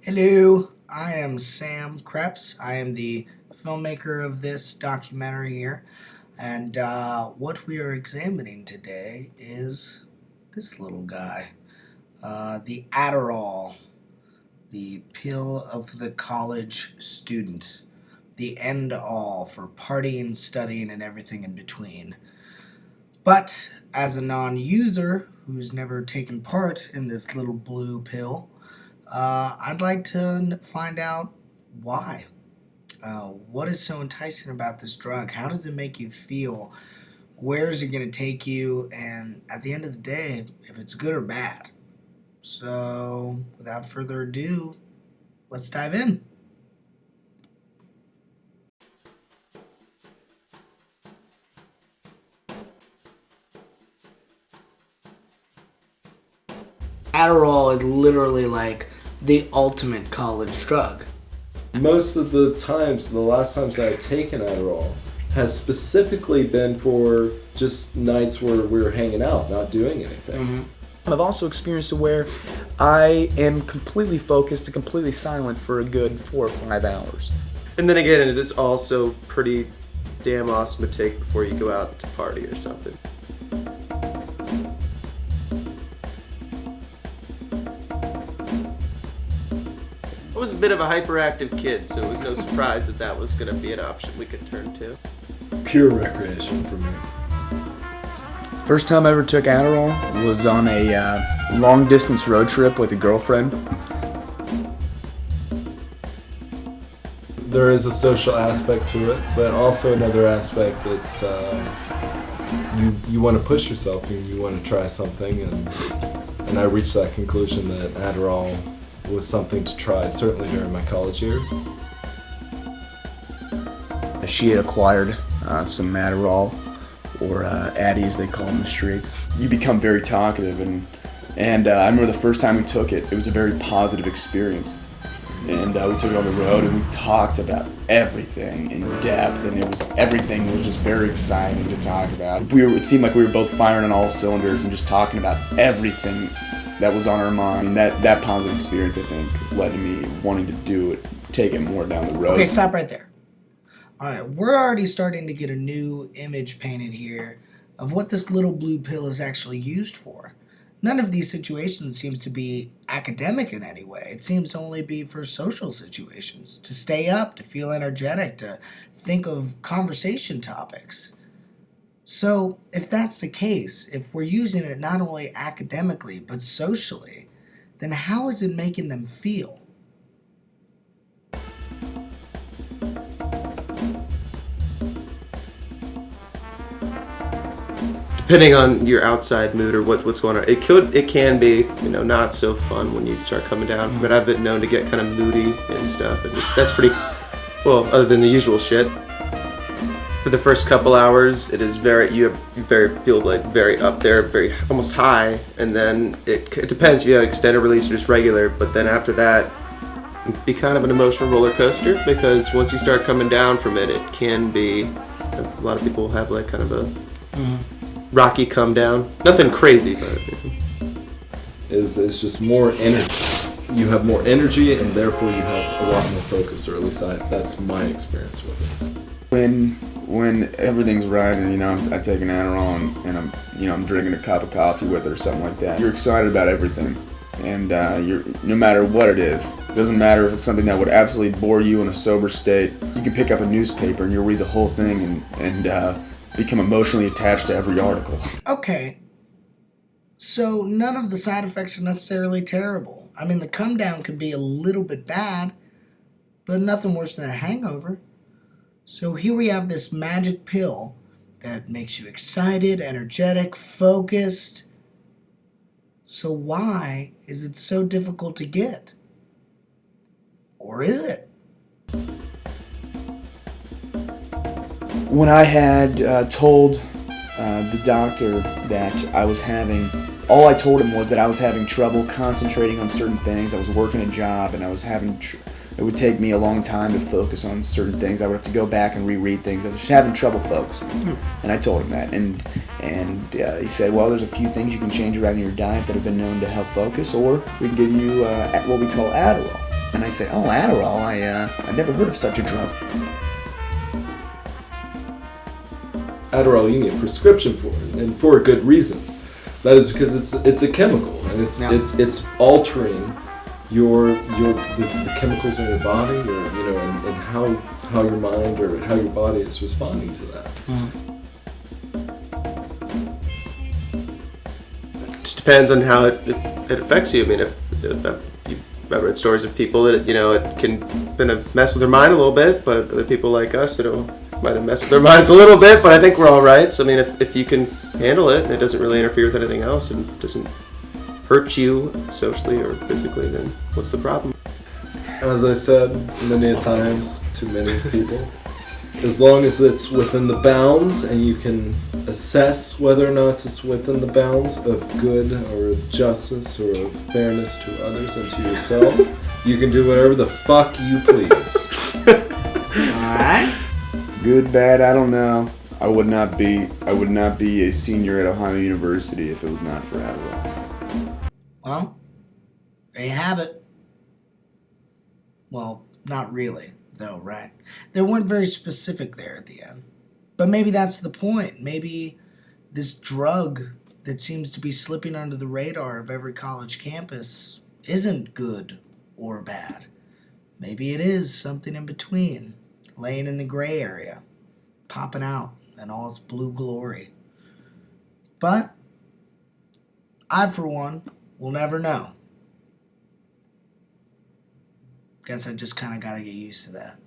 Hello, I am Sam Kreps. I am the filmmaker of this documentary here. And what we are examining today is this little guy, the Adderall, the pill of the college student, the end all for partying, studying, and everything in between. But as a non user who's never taken part in this little blue pill, I'd like to find out why. What is so enticing about this drug? How does it make you feel? Where is it going to take you? And at the end of the day, if it's good or bad. So, without further ado, let's dive in. Adderall is literally like the ultimate college drug. Most of the times, the last times I've taken Adderall has specifically been for just nights where we were hanging out, not doing anything. I've also experienced it where I am completely focused and completely silent for a good 4 or 5 hours. And then again, it is also pretty damn awesome to take before you go out to party or something. I was a bit of a hyperactive kid, so it was no surprise that that was going to be an option we could turn to. Pure recreation for me. First time I ever took Adderall was on a long distance road trip with a girlfriend. There is a social aspect to it, but also another aspect that's you want to push yourself and you want to try something, and I reached that conclusion that Adderall was something to try, certainly during my college years. She had acquired some Adderall, or Addies they call them in the streets. You become very talkative, and I remember the first time we took it, it was a very positive experience. And we took it on the road and we talked about everything in depth, and everything was just very exciting to talk about. It seemed like we were both firing on all cylinders and just talking about everything that was on our mind. And that positive experience, I think, led to me wanting to do it, take it more down the road. Okay, stop right there. All right, we're already starting to get a new image painted here of what this little blue pill is actually used for. None of these situations seems to be academic in any way. It seems to only be for social situations, to stay up, to feel energetic, to think of conversation topics. So, if that's the case, if we're using it not only academically but socially, then how is it making them feel? Depending on your outside mood or what's going on, it can be not so fun when you start coming down. But I've been known to get kind of moody and stuff. That's pretty well, other than the usual shit. For the first couple hours, it is feel like very up there, very almost high, and then it depends if you have extended release or just regular. But then after that, it'd be kind of an emotional roller coaster, because once you start coming down from it, it can be. A lot of people have like kind of a rocky come down. Nothing crazy, but It's just more energy. You have more energy, and therefore you have a lot more focus, or at least that's my experience with it. When everything's right, and I take an Adderall and I'm drinking a cup of coffee with it or something like that, you're excited about everything, and you're no matter what it is. It doesn't matter if it's something that would absolutely bore you in a sober state. You can pick up a newspaper and you'll read the whole thing and become emotionally attached to every article. Okay, so none of the side effects are necessarily terrible. I mean, the come down could be a little bit bad, but nothing worse than a hangover. So here we have this magic pill that makes you excited, energetic, focused. So why is it so difficult to get? Or is it? When I had told the doctor that I was having, all I told him was that I was having trouble concentrating on certain things. I was working a job and I was having it would take me a long time to focus on certain things. I would have to go back and reread things. I was just having trouble focusing. And I told him that. And he said, well, there's a few things you can change around in your diet that have been known to help focus, or we can give you what we call Adderall. And I say, oh, Adderall, I never heard of such a drug. Adderall, you need a prescription for it, and for a good reason. That is because it's a chemical, and it's altering the chemicals in your body, or and how your mind or how your body is responding to that. Just depends on how it affects you. I mean, if I've read stories of people that it can mess with their mind a little bit, but other people like us might have messed with their minds a little bit. But I think we're all right. So I mean, if you can handle it and it doesn't really interfere with anything else and doesn't hurt you socially or physically, then what's the problem? As I said many a times to many people, as long as it's within the bounds and you can assess whether or not it's within the bounds of good or of justice or of fairness to others and to yourself, you can do whatever the fuck you please. Alright. Good, bad, I don't know. I would not be a senior at Ohio University if it was not for Adderall. Well, there you have it. Well, not really, though, right? They weren't very specific there at the end. But maybe that's the point. Maybe this drug that seems to be slipping under the radar of every college campus isn't good or bad. Maybe it is something in between, laying in the gray area, popping out in all its blue glory. But I, for one, will never know. Guess I just kind of got to get used to that.